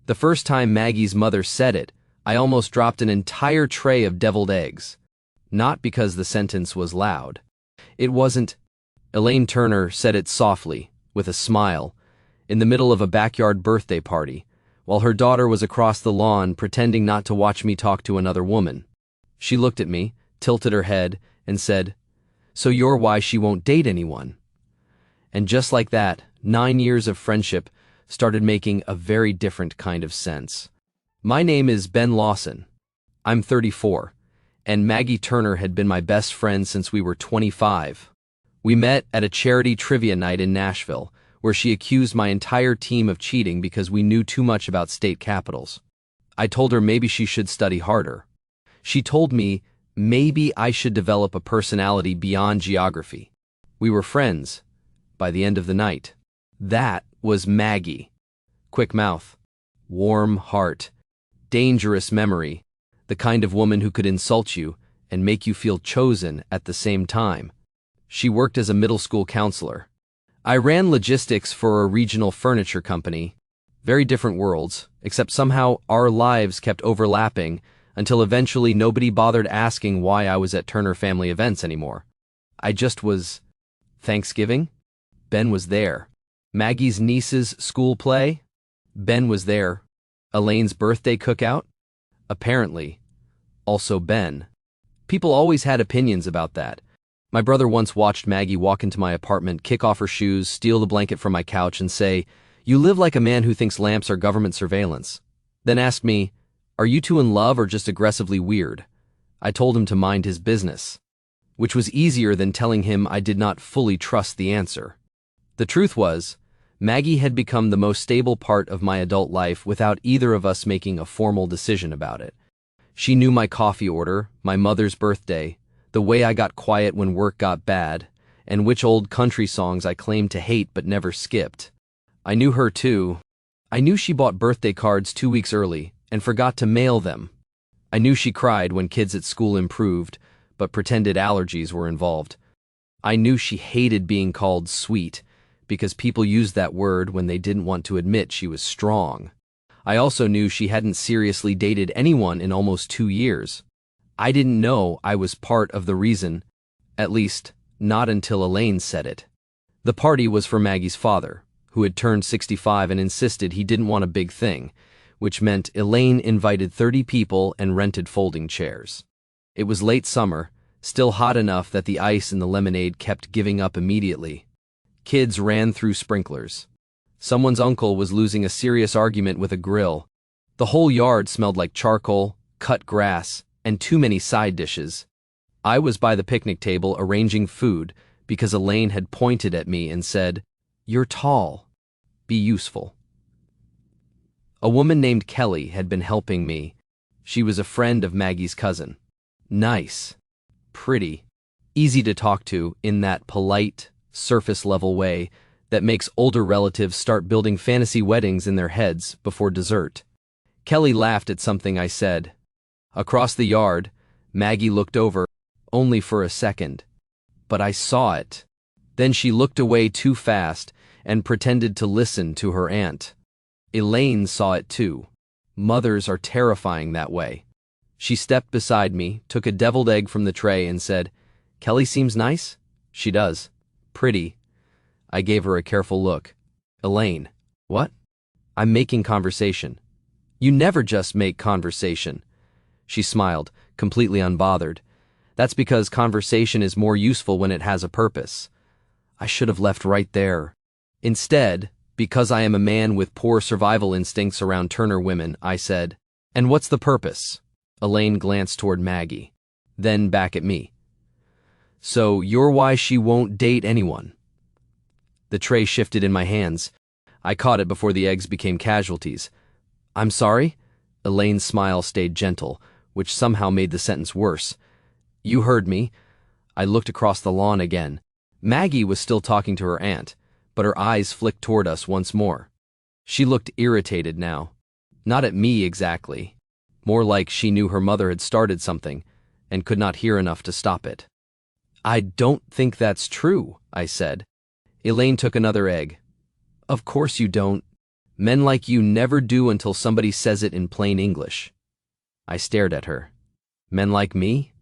The first time Maggie's mother said it, I almost dropped an entire tray of deviled eggs. Not because the sentence was loud. It wasn't. Elaine Turner said it softly, with a smile, in the middle of a backyard birthday party, while her daughter was across the lawn pretending not to watch me talk to another woman. She looked at me, tilted her head, and said, "So you're why she won't date anyone." And just like that, 9 years of friendship started making a very different kind of sense. My name is Ben Lawson. I'm 34, and Maggie Turner had been my best friend since we were 25. We met at a charity trivia night in Nashville, where she accused my entire team of cheating because we knew too much about state capitals. I told her maybe she should study harder. She told me maybe I should develop a personality beyond geography. We were friends by the end of the night. That was Maggie. Quick mouth, warm heart, dangerous memory, the kind of woman who could insult you and make you feel chosen at the same time. She worked as a middle school counselor. I ran logistics for a regional furniture company. Very different worlds, except somehow our lives kept overlapping until eventually nobody bothered asking why I was at Turner family events anymore. I just was. Thanksgiving? Ben was there. Maggie's niece's school play? Ben was there. Elaine's birthday cookout? Apparently. Also Ben. People always had opinions about that. My brother once watched Maggie walk into my apartment, kick off her shoes, steal the blanket from my couch, and say, "You live like a man who thinks lamps are government surveillance." Then asked me, "Are you two in love or just aggressively weird?" I told him to mind his business, which was easier than telling him I did not fully trust the answer. The truth was, Maggie had become the most stable part of my adult life without either of us making a formal decision about it. She knew my coffee order, my mother's birthday, the way I got quiet when work got bad, and which old country songs I claimed to hate but never skipped. I knew her too. I knew she bought birthday cards 2 weeks early and forgot to mail them. I knew she cried when kids at school improved, but pretended allergies were involved. I knew she hated being called sweet, because people used that word when they didn't want to admit she was strong. I also knew she hadn't seriously dated anyone in almost 2 years. I didn't know I was part of the reason, at least, not until Elaine said it. The party was for Maggie's father, who had turned 65 and insisted he didn't want a big thing, which meant Elaine invited 30 people and rented folding chairs. It was late summer, still hot enough that the ice in the lemonade kept giving up immediately. Kids ran through sprinklers. Someone's uncle was losing a serious argument with a grill. The whole yard smelled like charcoal, cut grass, and too many side dishes. I was by the picnic table arranging food because Elaine had pointed at me and said, "You're tall. Be useful." A woman named Kelly had been helping me. She was a friend of Maggie's cousin. Nice, pretty, easy to talk to in that polite, surface-level way that makes older relatives start building fantasy weddings in their heads before dessert. Kelly laughed at something I said. Across the yard, Maggie looked over, only for a second. But I saw it. Then she looked away too fast and pretended to listen to her aunt. Elaine saw it too. Mothers are terrifying that way. She stepped beside me, took a deviled egg from the tray and said, "Kelly seems nice?" "She does. Pretty." I gave her a careful look. "Elaine." "What?" "I'm making conversation." "You never just make conversation." She smiled, completely unbothered. "That's because conversation is more useful when it has a purpose." I should have left right there. Instead, because I am a man with poor survival instincts around Turner women, I said, "And what's the purpose?" Elaine glanced toward Maggie, then back at me. "So you're why she won't date anyone." The tray shifted in my hands. I caught it before the eggs became casualties. "I'm sorry?" Elaine's smile stayed gentle, which somehow made the sentence worse. "You heard me." I looked across the lawn again. Maggie was still talking to her aunt, but her eyes flicked toward us once more. She looked irritated now. Not at me exactly. More like she knew her mother had started something and could not hear enough to stop it. "I don't think that's true," I said. Elaine took another egg. "Of course you don't." Men like you never do until somebody says it in plain English. I stared at her. Men like me?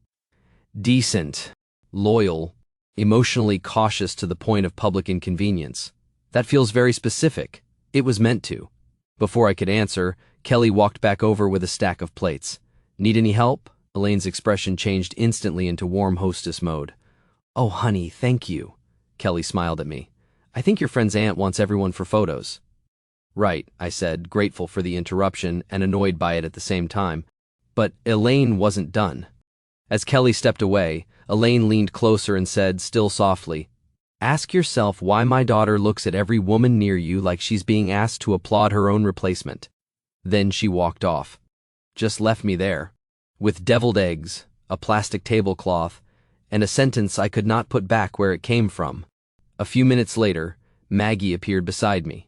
Decent, loyal, emotionally cautious to the point of public inconvenience. That feels very specific. It was meant to. Before I could answer, Kelly walked back over with a stack of plates. Need any help? Elaine's expression changed instantly into warm hostess mode. Oh, honey, thank you. Kelly smiled at me. I think your friend's aunt wants everyone for photos. Right, I said, grateful for the interruption and annoyed by it at the same time. But Elaine wasn't done. As Kelly stepped away, Elaine leaned closer and said, still softly, Ask yourself why my daughter looks at every woman near you like she's being asked to applaud her own replacement. Then she walked off. Just left me there, with deviled eggs, a plastic tablecloth, and a sentence I could not put back where it came from. A few minutes later, Maggie appeared beside me.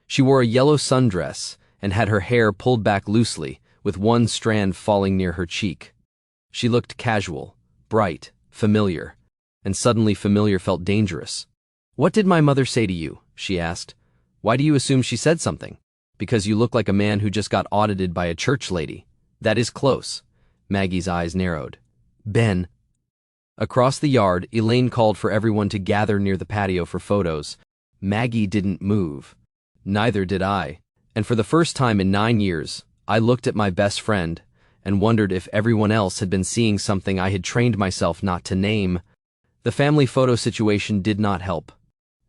She wore a yellow sundress and had her hair pulled back loosely, with one strand falling near her cheek. She looked casual, bright, familiar, and suddenly familiar felt dangerous. What did my mother say to you? She asked. Why do you assume she said something? Because you look like a man who just got audited by a church lady. That is close. Maggie's eyes narrowed. Ben. Across the yard, Elaine called for everyone to gather near the patio for photos. Maggie didn't move. Neither did I. And for the first time in 9 years, I looked at my best friend and wondered if everyone else had been seeing something I had trained myself not to name. The family photo situation did not help.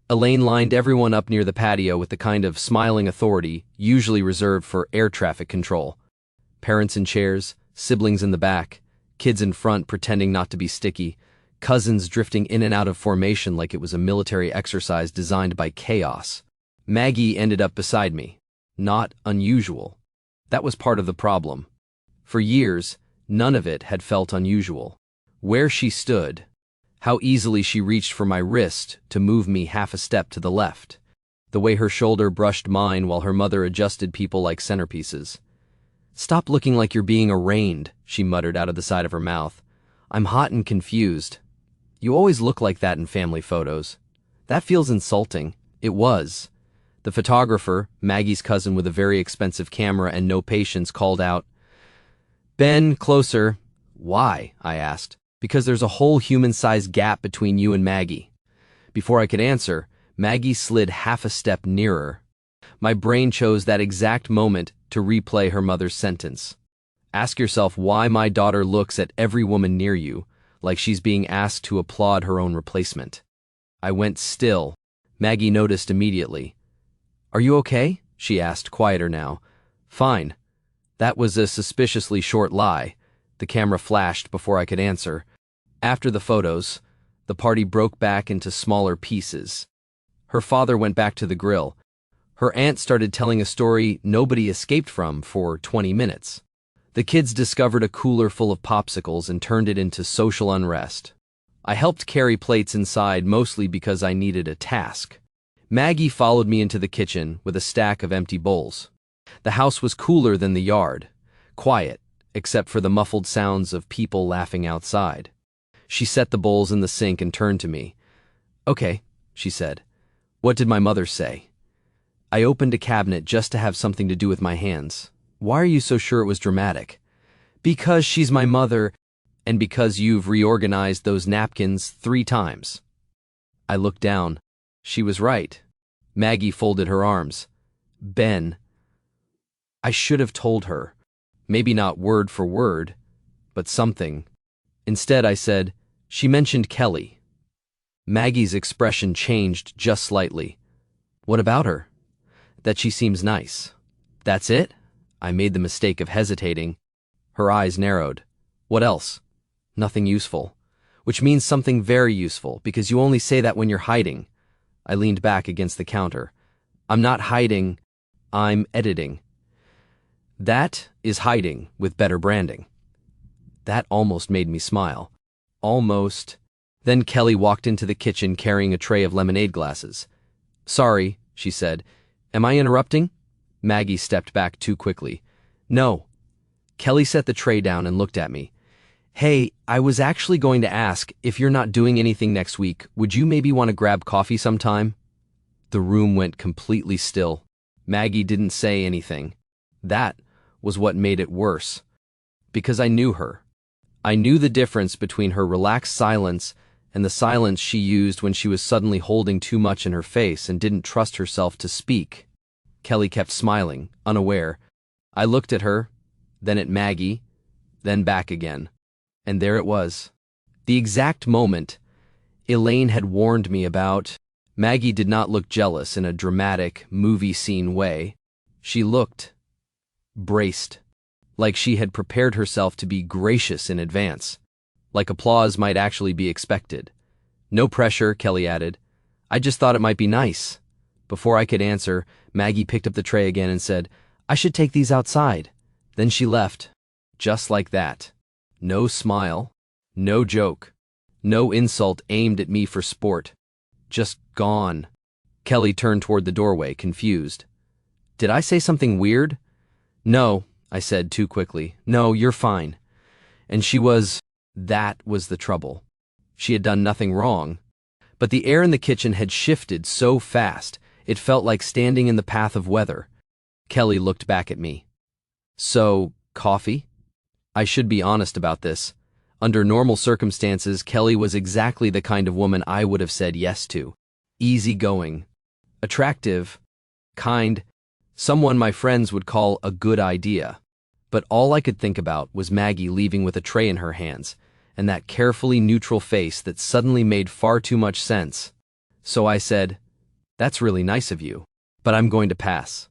Elaine lined everyone up near the patio with the kind of smiling authority usually reserved for air traffic control. Parents in chairs, siblings in the back, kids in front pretending not to be sticky, cousins drifting in and out of formation like it was a military exercise designed by chaos. Maggie ended up beside me. Not unusual. That was part of the problem. For years, none of it had felt unusual. Where she stood, how easily she reached for my wrist to move me half a step to the left, the way her shoulder brushed mine while her mother adjusted people like centerpieces. Stop looking like you're being arraigned, she muttered out of the side of her mouth. I'm hot and confused. You always look like that in family photos. That feels insulting. It was. The photographer, Maggie's cousin with a very expensive camera and no patience, called out, Ben, closer. Why? I asked. Because there's a whole human-sized gap between you and Maggie. Before I could answer, Maggie slid half a step nearer. My brain chose that exact moment to replay her mother's sentence. Ask yourself why my daughter looks at every woman near you like she's being asked to applaud her own replacement. I went still. Maggie noticed immediately. Are you okay? She asked, quieter now. Fine. That was a suspiciously short lie. The camera flashed before I could answer. After the photos, the party broke back into smaller pieces. Her father went back to the grill. Her aunt started telling a story nobody escaped from for 20 minutes. The kids discovered a cooler full of popsicles and turned it into social unrest. I helped carry plates inside mostly because I needed a task. Maggie followed me into the kitchen with a stack of empty bowls. The house was cooler than the yard, quiet, except for the muffled sounds of people laughing outside. She set the bowls in the sink and turned to me. Okay, she said. What did my mother say? I opened a cabinet just to have something to do with my hands. Why are you so sure it was dramatic? Because she's my mother, and because you've reorganized those napkins 3 times. I looked down. She was right. Maggie folded her arms. Ben. I should have told her. Maybe not word for word, but something. Instead, I said, she mentioned Kelly. Maggie's expression changed just slightly. What about her? That she seems nice. That's it? I made the mistake of hesitating. Her eyes narrowed. What else? Nothing useful. Which means something very useful, because you only say that when you're hiding. I leaned back against the counter. I'm not hiding. I'm editing. That is hiding with better branding. That almost made me smile. Almost. Then Kelly walked into the kitchen carrying a tray of lemonade glasses. Sorry, she said. Am I interrupting? Maggie stepped back too quickly. No. Kelly set the tray down and looked at me. Hey, I was actually going to ask, if you're not doing anything next week, would you maybe want to grab coffee sometime? The room went completely still. Maggie didn't say anything. That was what made it worse. Because I knew her. I knew the difference between her relaxed silence and the silence she used when she was suddenly holding too much in her face and didn't trust herself to speak. Kelly kept smiling, unaware. I looked at her, then at Maggie, then back again. And there it was. The exact moment Elaine had warned me about. Maggie did not look jealous in a dramatic, movie scene way. She looked braced, like she had prepared herself to be gracious in advance, like applause might actually be expected. No pressure, Kelly added. I just thought it might be nice. Before I could answer, Maggie picked up the tray again and said, I should take these outside. Then she left, just like that. No smile, no joke, no insult aimed at me for sport. Just gone. Kelly turned toward the doorway, confused. Did I say something weird? No, I said too quickly. No, you're fine. And that was the trouble. She had done nothing wrong. But the air in the kitchen had shifted so fast, it felt like standing in the path of weather. Kelly looked back at me. So, coffee? I should be honest about this. Under normal circumstances, Kelly was exactly the kind of woman I would have said yes to. Easygoing, attractive, kind, someone my friends would call a good idea. But all I could think about was Maggie leaving with a tray in her hands, and that carefully neutral face that suddenly made far too much sense. So I said, That's really nice of you, but I'm going to pass.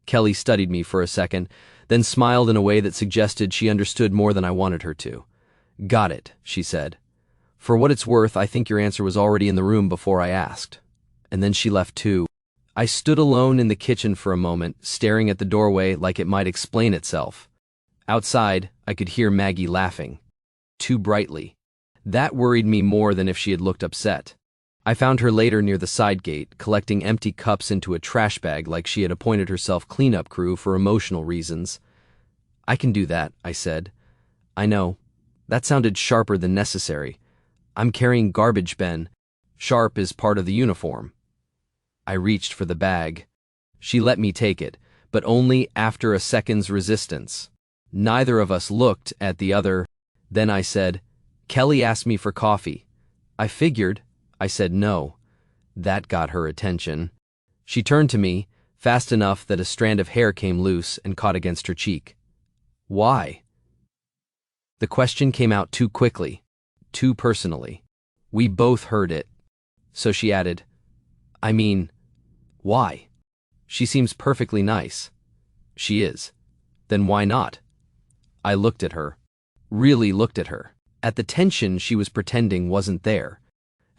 Kelly studied me for a second, then smiled in a way that suggested she understood more than I wanted her to. Got it, she said. For what it's worth, I think your answer was already in the room before I asked. And then she left too. I stood alone in the kitchen for a moment, staring at the doorway like it might explain itself. Outside, I could hear Maggie laughing. Too brightly. That worried me more than if she had looked upset. I found her later near the side gate, collecting empty cups into a trash bag like she had appointed herself cleanup crew for emotional reasons. I can do that, I said. I know. That sounded sharper than necessary. I'm carrying garbage bin. Sharp is part of the uniform. I reached for the bag. She let me take it, but only after a second's resistance. Neither of us looked at the other. Then I said, Kelly asked me for coffee. I figured. I said no. That got her attention. She turned to me, fast enough that a strand of hair came loose and caught against her cheek. Why? The question came out too quickly, too personally. We both heard it. So she added, I mean, why? She seems perfectly nice. She is. Then why not? I looked at her. Really looked at her. At the tension she was pretending wasn't there.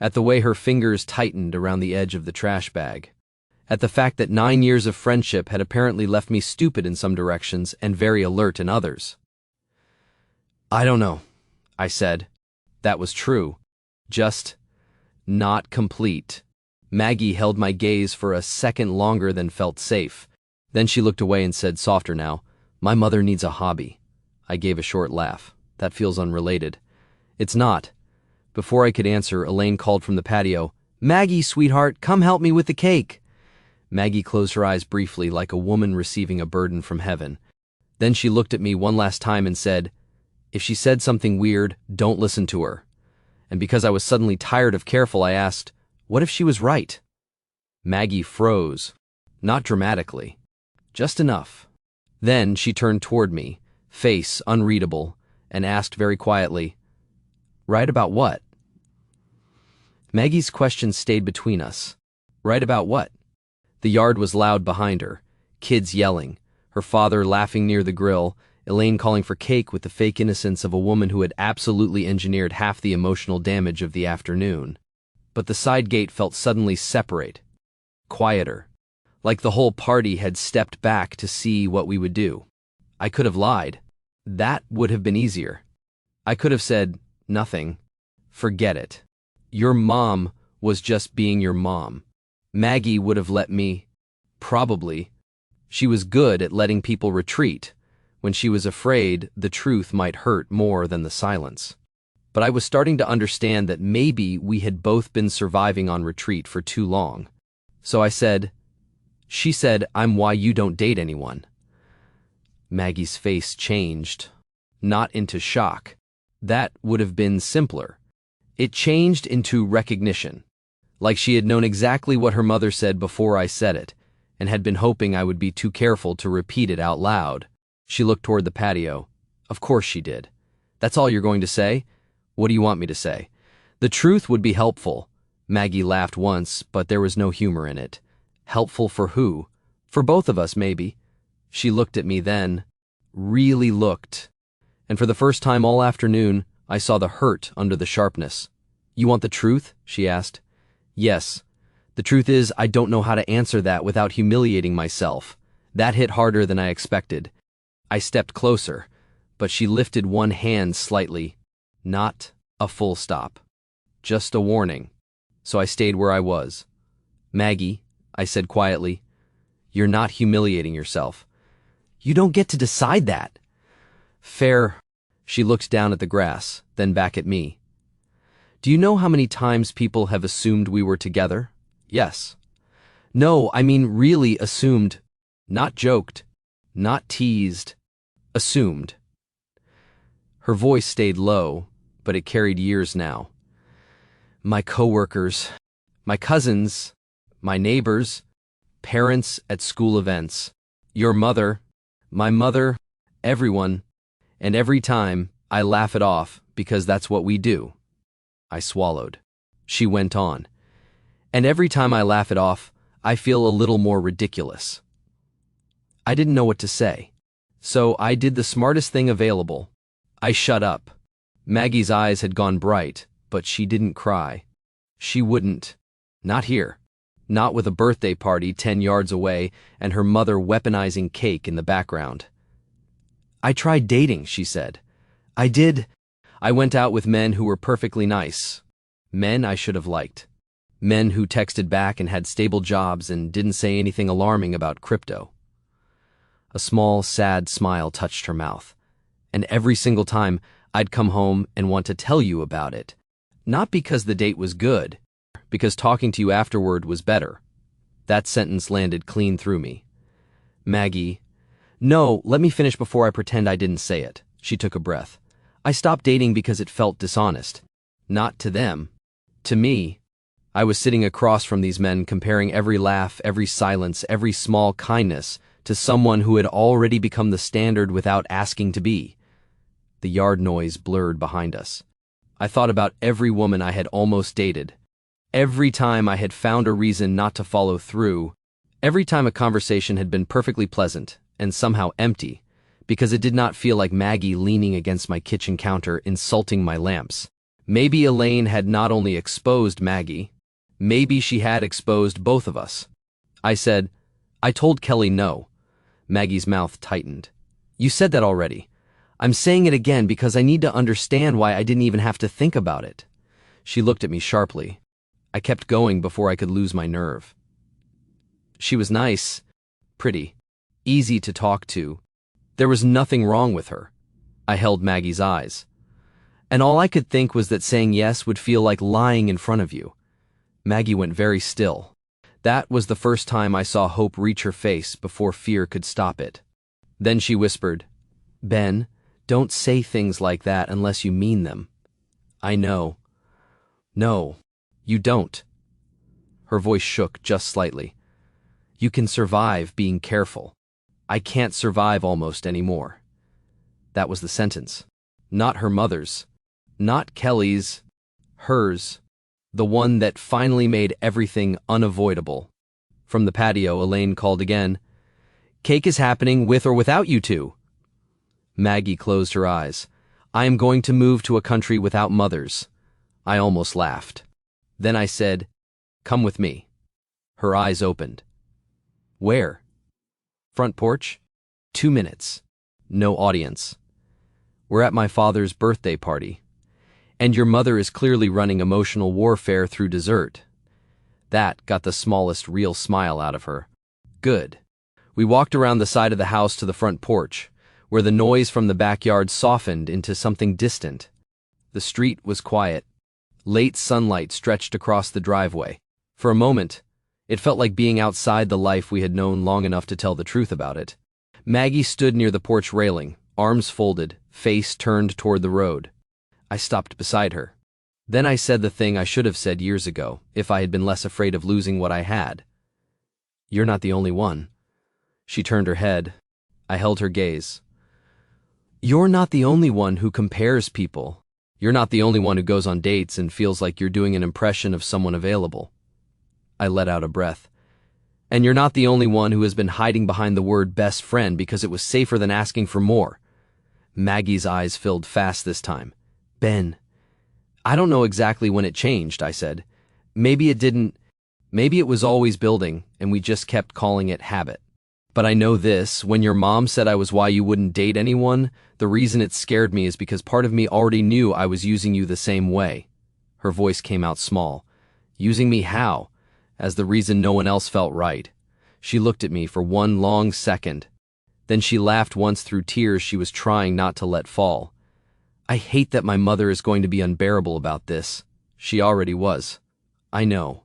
At the way her fingers tightened around the edge of the trash bag. At the fact that 9 years of friendship had apparently left me stupid in some directions and very alert in others. I don't know, I said. That was true. Just not complete. Maggie held my gaze for a second longer than felt safe. Then she looked away and said softer now, My mother needs a hobby. I gave a short laugh. That feels unrelated. It's not. Before I could answer, Elaine called from the patio, Maggie, sweetheart, come help me with the cake. Maggie closed her eyes briefly like a woman receiving a burden from heaven. Then she looked at me one last time and said, If she said something weird, don't listen to her. And because I was suddenly tired of careful, I asked, What if she was right? Maggie froze. Not dramatically. Just enough. Then she turned toward me, face unreadable, and asked very quietly, Right about what? Maggie's question stayed between us. Right about what? The yard was loud behind her, kids yelling, her father laughing near the grill, Elaine calling for cake with the fake innocence of a woman who had absolutely engineered half the emotional damage of the afternoon. But the side gate felt suddenly separate, quieter, like the whole party had stepped back to see what we would do. I could have lied. That would have been easier. I could have said, Nothing. Forget it. Your mom was just being your mom. Maggie would have let me. Probably. She was good at letting people retreat. When she was afraid, the truth might hurt more than the silence. But I was starting to understand that maybe we had both been surviving on retreat for too long. So I said, She said I'm why you don't date anyone. Maggie's face changed, not into shock. That would have been simpler. It changed into recognition, like she had known exactly what her mother said before I said it, and had been hoping I would be too careful to repeat it out loud. She looked toward the patio. Of course she did. That's all you're going to say? What do you want me to say? The truth would be helpful. Maggie laughed once, but there was no humor in it. Helpful for who? For both of us, maybe. She looked at me then, really looked. And for the first time all afternoon, I saw the hurt under the sharpness. You want the truth? She asked. Yes. The truth is, I don't know how to answer that without humiliating myself. That hit harder than I expected. I stepped closer, but she lifted one hand slightly. Not a full stop. Just a warning. So I stayed where I was. Maggie, I said quietly, you're not humiliating yourself. You don't get to decide that. Fair. She looked down at the grass, then back at me. Do you know how many times people have assumed we were together? Yes. No, I mean really assumed. Not joked. Not teased. Assumed. Her voice stayed low, but it carried years now. My coworkers, my cousins, my neighbors, parents at school events, your mother, my mother, everyone, and every time I laugh it off because that's what we do. I swallowed. She went on. And every time I laugh it off, I feel a little more ridiculous. I didn't know what to say, so I did the smartest thing available. I shut up. Maggie's eyes had gone bright, but she didn't cry. She wouldn't. Not here. Not with a birthday party 10 yards away and her mother weaponizing cake in the background. I tried dating, she said. I did. I went out with men who were perfectly nice. Men I should have liked. Men who texted back and had stable jobs and didn't say anything alarming about crypto. A small, sad smile touched her mouth. And every single time, I'd come home and want to tell you about it. Not because the date was good, because talking to you afterward was better. That sentence landed clean through me. Maggie, no, let me finish before I pretend I didn't say it. She took a breath. I stopped dating because it felt dishonest. Not to them. To me. I was sitting across from these men comparing every laugh, every silence, every small kindness to someone who had already become the standard without asking to be. The yard noise blurred behind us. I thought about every woman I had almost dated. Every time I had found a reason not to follow through. Every time a conversation had been perfectly pleasant and somehow empty, because it did not feel like Maggie leaning against my kitchen counter insulting my lamps. Maybe Elaine had not only exposed Maggie, maybe she had exposed both of us. I said, I told Kelly no. Maggie's mouth tightened. You said that already. I'm saying it again because I need to understand why I didn't even have to think about it. She looked at me sharply. I kept going before I could lose my nerve. She was nice, pretty, easy to talk to. There was nothing wrong with her. I held Maggie's eyes. And all I could think was that saying yes would feel like lying in front of you. Maggie went very still. That was the first time I saw hope reach her face before fear could stop it. Then she whispered, Ben, don't say things like that unless you mean them. I know. No, you don't. Her voice shook just slightly. You can survive being careful. I can't survive almost anymore. That was the sentence. Not her mother's. Not Kelly's. Hers. The one that finally made everything unavoidable. From the patio, Elaine called again. Cake is happening with or without you two. Maggie closed her eyes. I am going to move to a country without mothers. I almost laughed. Then I said, come with me. Her eyes opened. Where? Front porch? 2 minutes. No audience. We're at my father's birthday party. And your mother is clearly running emotional warfare through dessert. That got the smallest real smile out of her. Good. We walked around the side of the house to the front porch, where the noise from the backyard softened into something distant. The street was quiet. Late sunlight stretched across the driveway. For a moment, It felt like being outside the life we had known long enough to tell the truth about it. Maggie stood near the porch railing, arms folded, face turned toward the road. I stopped beside her. Then I said the thing I should have said years ago, if I had been less afraid of losing what I had. "You're not the only one." She turned her head. I held her gaze. "You're not the only one who compares people. You're not the only one who goes on dates and feels like you're doing an impression of someone available." I let out a breath. "And you're not the only one who has been hiding behind the word best friend because it was safer than asking for more." Maggie's eyes filled fast this time. "Ben, I don't know exactly when it changed," I said. "Maybe it didn't. Maybe it was always building, and we just kept calling it habit. But I know this, when your mom said I was why you wouldn't date anyone, the reason it scared me is because part of me already knew I was using you the same way." Her voice came out small. "Using me how? As the reason no one else felt right." She looked at me for one long second. Then she laughed once through tears she was trying not to let fall. "I hate that my mother is going to be unbearable about this." She already was. "I know."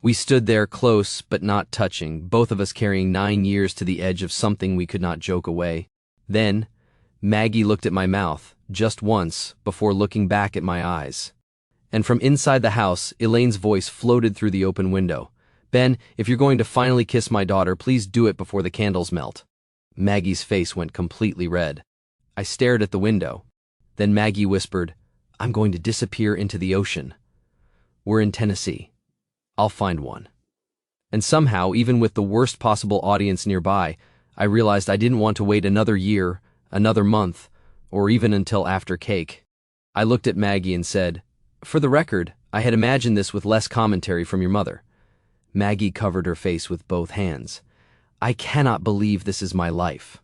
We stood there close but not touching, both of us carrying 9 years to the edge of something we could not joke away. Then, Maggie looked at my mouth, just once, before looking back at my eyes. And from inside the house, Elaine's voice floated through the open window. "Ben, if you're going to finally kiss my daughter, please do it before the candles melt." Maggie's face went completely red. I stared at the window. Then Maggie whispered, "I'm going to disappear into the ocean. We're in Tennessee. I'll find one." And somehow, even with the worst possible audience nearby, I realized I didn't want to wait another year, another month, or even until after cake. I looked at Maggie and said, "For the record, I had imagined this with less commentary from your mother." Maggie covered her face with both hands. "I cannot believe this is my life."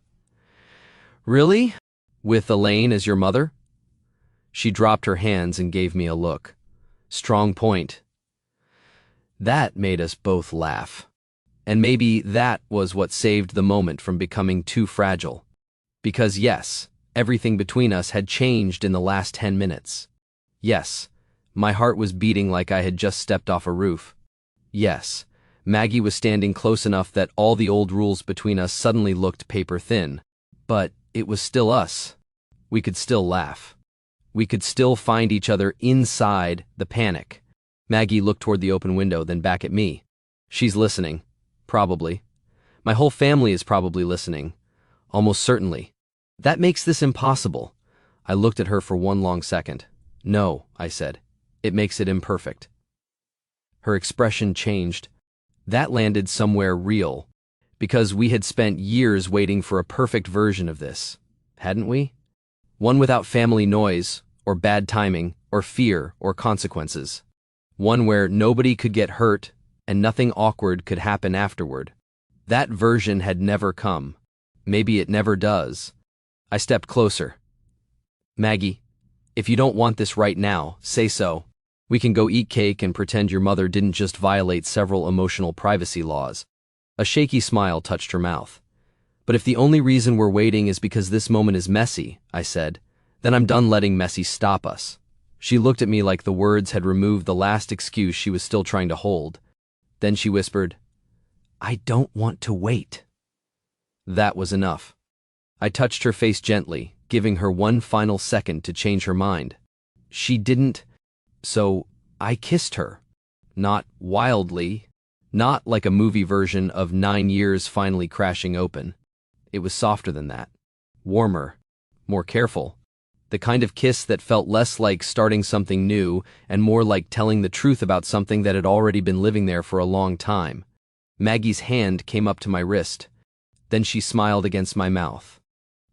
"Really? With Elaine as your mother?" She dropped her hands and gave me a look. Strong point. That made us both laugh. And maybe that was what saved the moment from becoming too fragile. Because yes, everything between us had changed in the last 10 minutes. Yes, my heart was beating like I had just stepped off a roof. Yes, Maggie was standing close enough that all the old rules between us suddenly looked paper thin. But it was still us. We could still laugh. We could still find each other inside the panic. Maggie looked toward the open window, then back at me. "She's listening. Probably. My whole family is probably listening. Almost certainly. That makes this impossible." I looked at her for one long second. "No," I said. "It makes it imperfect." Her expression changed. That landed somewhere real. Because we had spent years waiting for a perfect version of this. Hadn't we? One without family noise, or bad timing, or fear, or consequences. One where nobody could get hurt, and nothing awkward could happen afterward. That version had never come. Maybe it never does. I stepped closer. "Maggie, if you don't want this right now, say so. We can go eat cake and pretend your mother didn't just violate several emotional privacy laws." A shaky smile touched her mouth. "But if the only reason we're waiting is because this moment is messy," I said, "then I'm done letting messy stop us." She looked at me like the words had removed the last excuse she was still trying to hold. Then she whispered, "I don't want to wait." That was enough. I touched her face gently, giving her one final second to change her mind. She didn't, so I kissed her. Not wildly, not like a movie version of 9 years finally crashing open. It was softer than that. Warmer, more careful. The kind of kiss that felt less like starting something new and more like telling the truth about something that had already been living there for a long time. Maggie's hand came up to my wrist. Then she smiled against my mouth.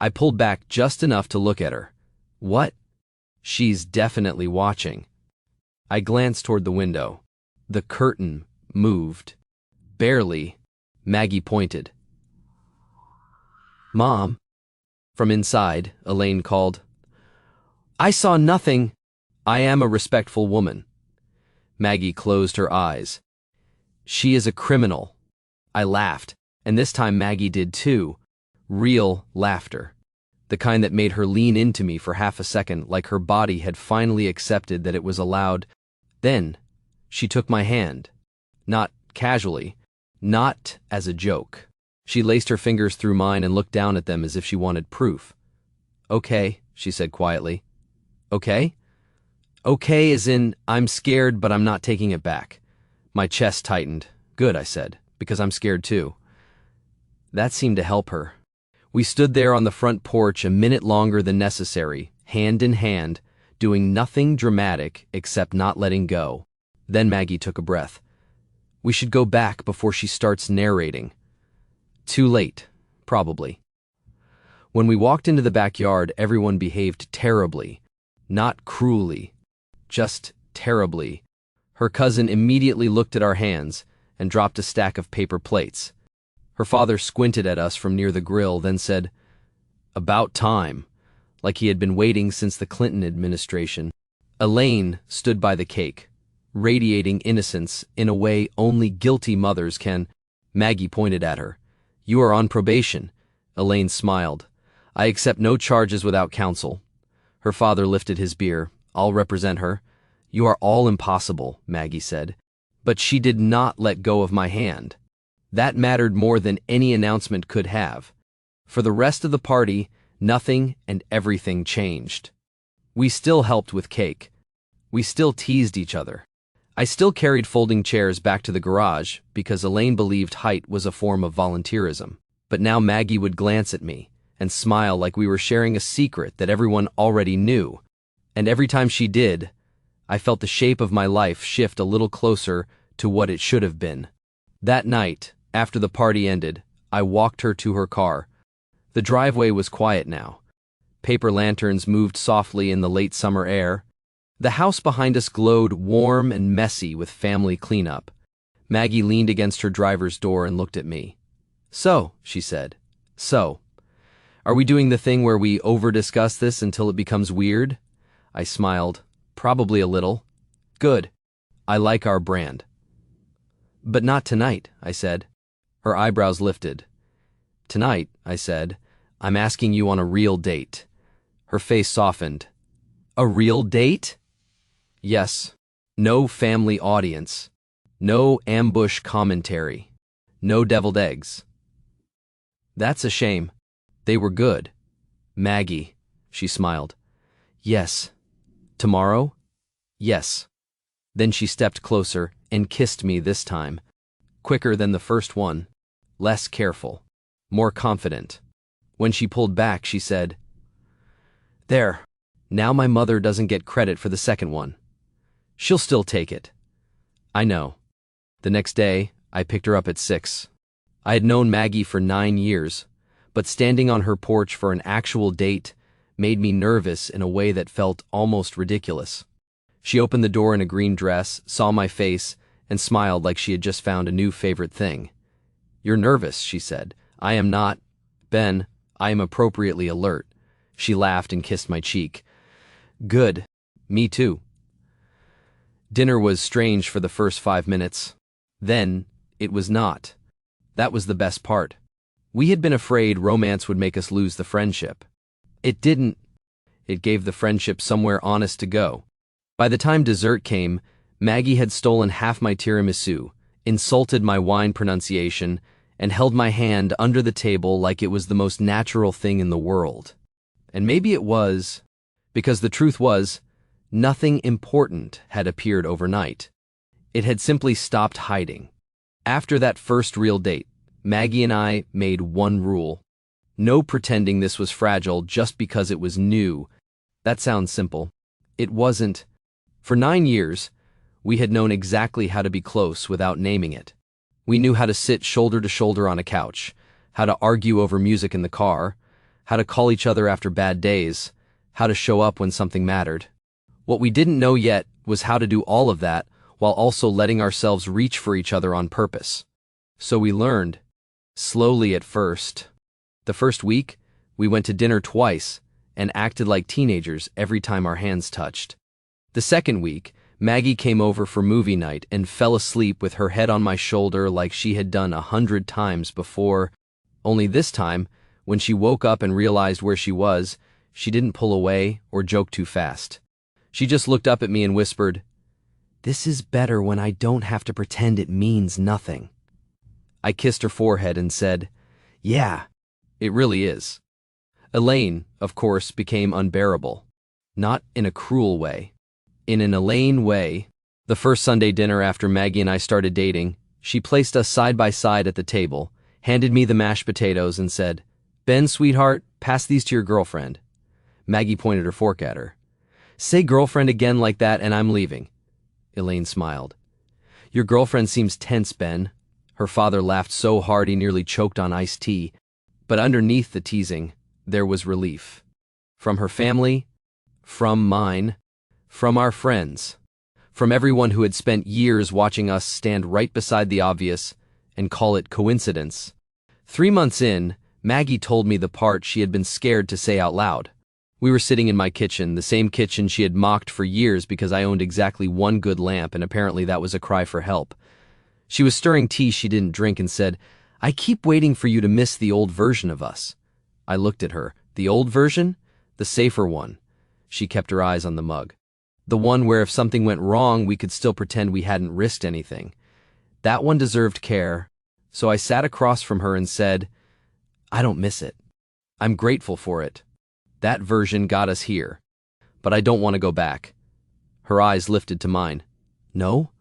I pulled back just enough to look at her. What? She's definitely watching. I glanced toward the window. The curtain moved. Barely. Maggie pointed. "Mom." From inside, Elaine called. "I saw nothing. I am a respectful woman." Maggie closed her eyes. "She is a criminal." I laughed, and this time Maggie did too. Real laughter. The kind that made her lean into me for half a second, like her body had finally accepted that it was allowed. Then, she took my hand. Not casually, not as a joke. She laced her fingers through mine and looked down at them as if she wanted proof. "Okay," she said quietly. "Okay?" "Okay as in, I'm scared, but I'm not taking it back." My chest tightened. "Good," I said, "because I'm scared too." That seemed to help her. We stood there on the front porch a minute longer than necessary, hand in hand, doing nothing dramatic except not letting go. Then Maggie took a breath. "We should go back before she starts narrating." Too late, probably. When we walked into the backyard, everyone behaved terribly. Not cruelly, just terribly. Her cousin immediately looked at our hands and dropped a stack of paper plates. Her father squinted at us from near the grill, then said, "About time," like he had been waiting since the Clinton administration. Elaine stood by the cake, radiating innocence in a way only guilty mothers can. Maggie pointed at her. "You are on probation." Elaine smiled. "I accept no charges without counsel." Her father lifted his beer. "I'll represent her." "You are all impossible," Maggie said. But she did not let go of my hand. That mattered more than any announcement could have. For the rest of the party, nothing and everything changed. We still helped with cake. We still teased each other. I still carried folding chairs back to the garage because Elaine believed height was a form of volunteerism. But now Maggie would glance at me and smile like we were sharing a secret that everyone already knew. And every time she did, I felt the shape of my life shift a little closer to what it should have been. That night, after the party ended, I walked her to her car. The driveway was quiet now. Paper lanterns moved softly in the late summer air. The house behind us glowed warm and messy with family cleanup. Maggie leaned against her driver's door and looked at me. "So," she said, "so, are we doing the thing where we over-discuss this until it becomes weird?" I smiled. "Probably a little." "Good. I like our brand." "But not tonight," I said. Her eyebrows lifted. "Tonight," I said, "I'm asking you on a real date." Her face softened. "A real date?" "Yes. No family audience. No ambush commentary. No deviled eggs." "That's a shame. They were good." "Maggie," she smiled. "Yes." "Tomorrow?" "Yes." Then she stepped closer and kissed me this time. Quicker than the first one. Less careful. More confident. When she pulled back, she said, "There. Now my mother doesn't get credit for the second one. She'll still take it." I know. The next day, I picked her up at 6. I had known Maggie for 9 years, but standing on her porch for an actual date made me nervous in a way that felt almost ridiculous. She opened the door in a green dress, saw my face, and smiled like she had just found a new favorite thing. "You're nervous," she said. "I am not. Ben, I am appropriately alert." She laughed and kissed my cheek. "Good. Me too." Dinner was strange for the first 5 minutes. Then, it was not. That was the best part. We had been afraid romance would make us lose the friendship. It didn't. It gave the friendship somewhere honest to go. By the time dessert came, Maggie had stolen half my tiramisu, insulted my wine pronunciation, and held my hand under the table like it was the most natural thing in the world. And maybe it was, because the truth was, nothing important had appeared overnight. It had simply stopped hiding. After that first real date, Maggie and I made one rule. No pretending this was fragile just because it was new. That sounds simple. It wasn't. For 9 years, we had known exactly how to be close without naming it. We knew how to sit shoulder to shoulder on a couch, how to argue over music in the car, how to call each other after bad days, how to show up when something mattered. What we didn't know yet was how to do all of that while also letting ourselves reach for each other on purpose. So we learned, slowly at first. The first week, we went to dinner twice and acted like teenagers every time our hands touched. The second week, Maggie came over for movie night and fell asleep with her head on my shoulder like she had done 100 times before. Only this time, when she woke up and realized where she was, she didn't pull away or joke too fast. She just looked up at me and whispered, This is better when I don't have to pretend it means nothing. I kissed her forehead and said, "Yeah, it really is." Elaine, of course, became unbearable. Not in a cruel way. In an Elaine way. The first Sunday dinner after Maggie and I started dating, she placed us side by side at the table, handed me the mashed potatoes and said, "Ben, sweetheart, pass these to your girlfriend." Maggie pointed her fork at her. "Say girlfriend again like that and I'm leaving." Elaine smiled. "Your girlfriend seems tense, Ben." Her father laughed so hard he nearly choked on iced tea, but underneath the teasing, there was relief. From her family, from mine, from our friends, from everyone who had spent years watching us stand right beside the obvious and call it coincidence. 3 months in, Maggie told me the part she had been scared to say out loud. We were sitting in my kitchen, the same kitchen she had mocked for years because I owned exactly one good lamp, and apparently that was a cry for help. She was stirring tea she didn't drink and said, "I keep waiting for you to miss the old version of us." I looked at her. The old version? The safer one. She kept her eyes on the mug. The one where if something went wrong, we could still pretend we hadn't risked anything. That one deserved care, so I sat across from her and said, "I don't miss it. I'm grateful for it. That version got us here. But I don't want to go back." Her eyes lifted to mine. "No?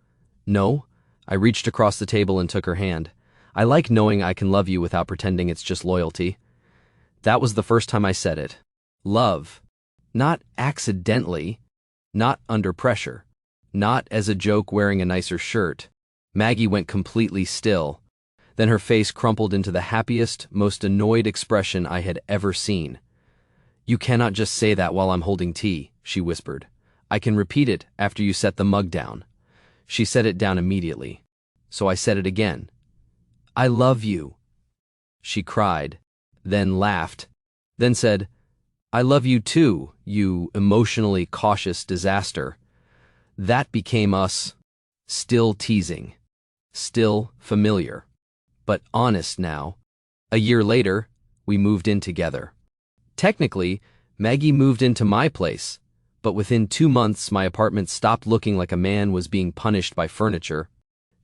No?" I reached across the table and took her hand. "I like knowing I can love you without pretending it's just loyalty." That was the first time I said it. Love. Not accidentally. Not under pressure. Not as a joke wearing a nicer shirt. Maggie went completely still. Then her face crumpled into the happiest, most annoyed expression I had ever seen. "You cannot just say that while I'm holding tea," she whispered. "I can repeat it after you set the mug down." She set it down immediately. So I said it again. "I love you." She cried, then laughed, then said, "I love you too, you emotionally cautious disaster." That became us. Still teasing. Still familiar. But honest now. A year later, we moved in together. Technically, Maggie moved into my place, but within 2 months my apartment stopped looking like a man was being punished by furniture.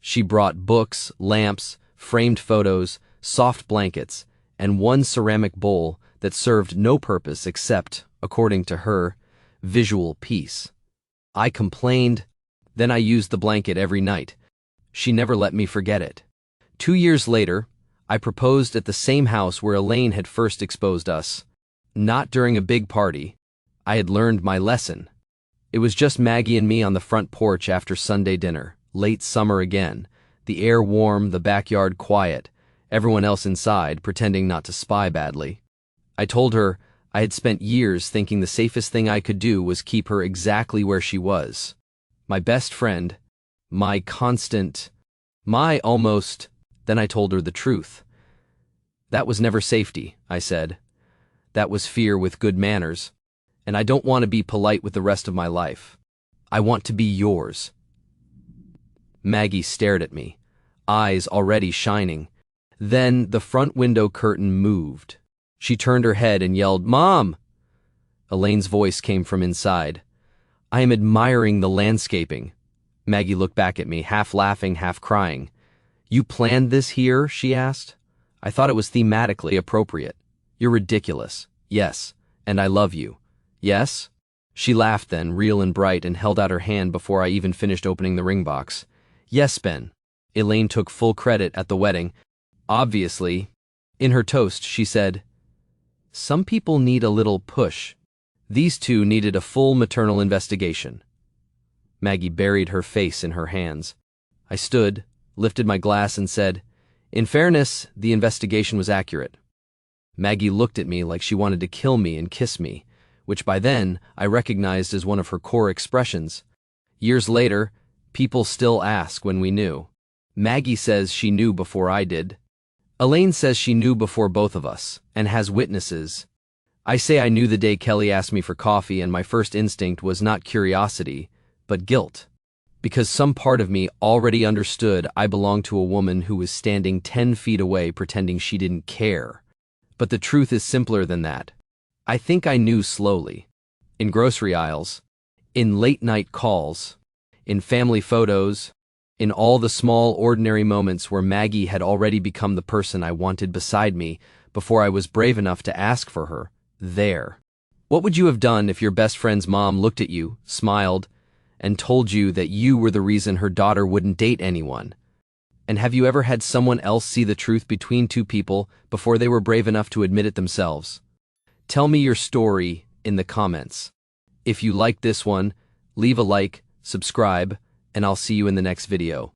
She brought books, lamps, framed photos, soft blankets, and one ceramic bowl that served no purpose except, according to her, visual peace. I complained, then I used the blanket every night. She never let me forget it. 2 years later, I proposed at the same house where Elaine had first exposed us. Not during a big party. I had learned my lesson. It was just Maggie and me on the front porch after Sunday dinner, late summer again, the air warm, the backyard quiet, everyone else inside pretending not to spy badly. I told her I had spent years thinking the safest thing I could do was keep her exactly where she was. My best friend, my constant, my almost. Then I told her the truth. That was never safety, I said. That was fear with good manners, and I don't want to be polite with the rest of my life. I want to be yours. Maggie stared at me, eyes already shining. Then the front window curtain moved. She turned her head and yelled, "Mom!" Elaine's voice came from inside. "I am admiring the landscaping." Maggie looked back at me, half laughing, half crying. "You planned this here?" she asked. "I thought it was thematically appropriate." "You're ridiculous." "Yes, and I love you." "Yes?" She laughed then, real and bright, and held out her hand before I even finished opening the ring box. "Yes, Ben." Elaine took full credit at the wedding. Obviously. In her toast, she said, "Some people need a little push. These two needed a full maternal investigation." Maggie buried her face in her hands. I stood, lifted my glass and said, "In fairness, the investigation was accurate." Maggie looked at me like she wanted to kill me and kiss me, which by then I recognized as one of her core expressions. Years later, people still ask when we knew. Maggie says she knew before I did. Elaine says she knew before both of us, and has witnesses. I say I knew the day Kelly asked me for coffee, and my first instinct was not curiosity, but guilt. Because some part of me already understood I belonged to a woman who was standing 10 feet away pretending she didn't care. But the truth is simpler than that. I think I knew slowly. In grocery aisles, in late-night calls, in family photos, in all the small, ordinary moments where Maggie had already become the person I wanted beside me before I was brave enough to ask for her, there. What would you have done if your best friend's mom looked at you, smiled, and told you that you were the reason her daughter wouldn't date anyone? And have you ever had someone else see the truth between two people before they were brave enough to admit it themselves? Tell me your story in the comments. If you liked this one, leave a like, subscribe, and I'll see you in the next video.